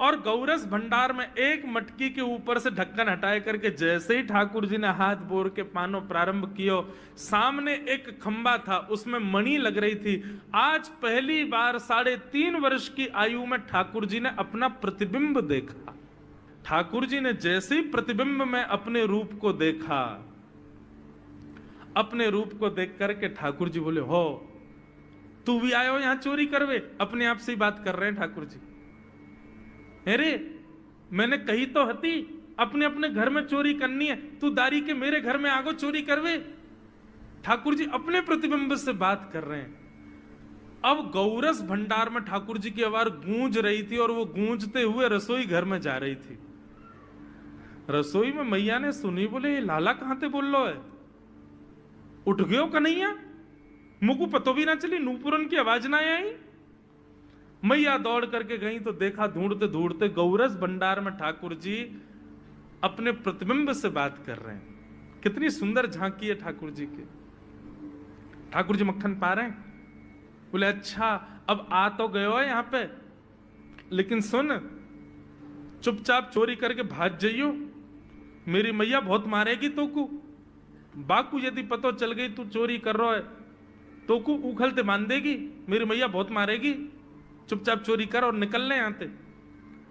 और गौरस भंडार में एक मटकी के ऊपर से ढक्कन हटाए करके जैसे ही ठाकुर जी ने हाथ बोर के पानो प्रारंभ कियो, सामने एक खंबा था, उसमें मणि लग रही थी। आज पहली बार 3.5 वर्ष की आयु में ठाकुर जी ने अपना प्रतिबिंब देखा। ठाकुर जी ने जैसे ही प्रतिबिंब में अपने रूप को देखा, अपने रूप को देख करके ठाकुर जी बोले, हो तू भी आयो यहां चोरी करवे? अपने आप से ही बात कर रहे हैं ठाकुर जी। अरे मैंने कही तो हती अपने अपने घर में चोरी करनी है, तू दारी के मेरे घर में आगो चोरी करवे? ठाकुर जी अपने प्रतिबिंब से बात कर रहे हैं। अब गौरस भंडार में ठाकुर जी की आवाज गूंज रही थी और वो गूंजते हुए रसोई घर में जा रही थी। रसोई में मैया ने सुनी, बोले ये लाला कहां ते बोल लो है? उठ गयो कन्हैया? मुझको पतो भी ना चली, नूपुरन की आवाज ना आई। मैया दौड़ करके गई तो देखा ढूंढते ढूंढते गौरस भंडार में ठाकुर जी अपने प्रतिबिंब से बात कर रहे हैं। कितनी सुंदर झांकी है ठाकुर जी की। ठाकुर जी मक्खन पा रहे हैं। बोले अच्छा अब आ तो गयो है यहां पे, लेकिन सुन चुपचाप चोरी करके भाग जाइयो, मेरी मैया बहुत मारेगी तो को। बाकू यदि पतो चल गई तू चोरी कर रहा है तो को उखलते मान देगी, मेरी मैया बहुत मारेगी। चुपचाप चोरी कर और निकल ले यहां से।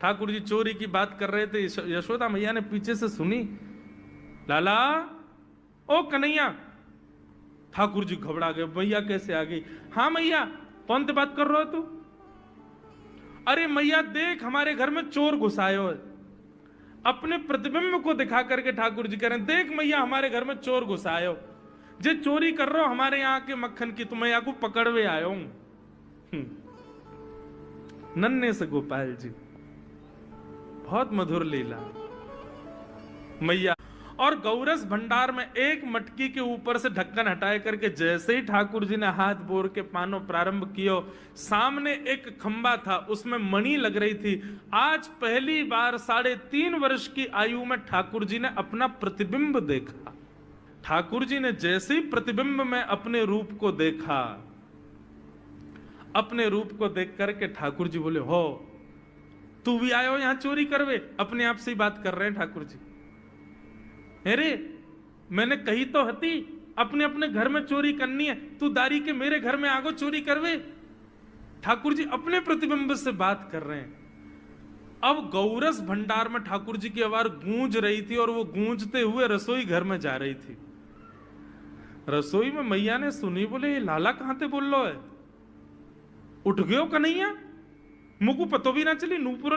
ठाकुर जी चोरी की बात कर रहे थे, यशोदा मैया ने पीछे से सुनी, लाला ओ कन्हैया। ठाकुर जी घबरा गए, मैया कैसे आ गई? हाँ मैया, कौन से बात कर रहे हो तू? अरे मैया देख हमारे घर में चोर घुसायो है। अपने प्रतिबिंब को दिखा करके ठाकुर जी कह रहे हैं, देख मैया हमारे घर में चोर घुसायो, जे चोरी कर रहे हो हमारे यहाँ के मक्खन की, तुम्हें यहाँ को पकड़वे आयो हूं। नन्हे से गोपाल जी, बहुत मधुर लीला मैया। और गौरस भंडार में एक मटकी के ऊपर से ढक्कन हटाए करके जैसे ही ठाकुर जी ने हाथ बोर के पानो प्रारंभ कियो, सामने एक खंबा था, उसमें मणि लग रही थी। आज पहली बार 3.5 वर्ष की आयु में ठाकुर जी ने अपना प्रतिबिंब देखा। ठाकुर जी ने जैसे ही प्रतिबिंब में अपने रूप को देखा, अपने रूप को देख करके ठाकुर जी बोले, हो तू भी आयो यहां चोरी करवे? अपने आप से ही बात कर रहे हैं ठाकुर जी। अरे मैंने कही तो हती अपने अपने घर में चोरी करनी है, तू दारी के मेरे घर में आगो चोरी करवे? ठाकुर जी अपने प्रतिबिंब से बात कर रहे हैं। अब गौरस भंडार में ठाकुर जी की आवाज गूंज रही थी और वो गूंजते हुए रसोई घर में जा रही थी। रसोई में मैया ने सुनी, बोले ये लाला कहां ते बोल लो है? उठ गयो कन्हैया? मुझको पतो भी ना चली, नूपुर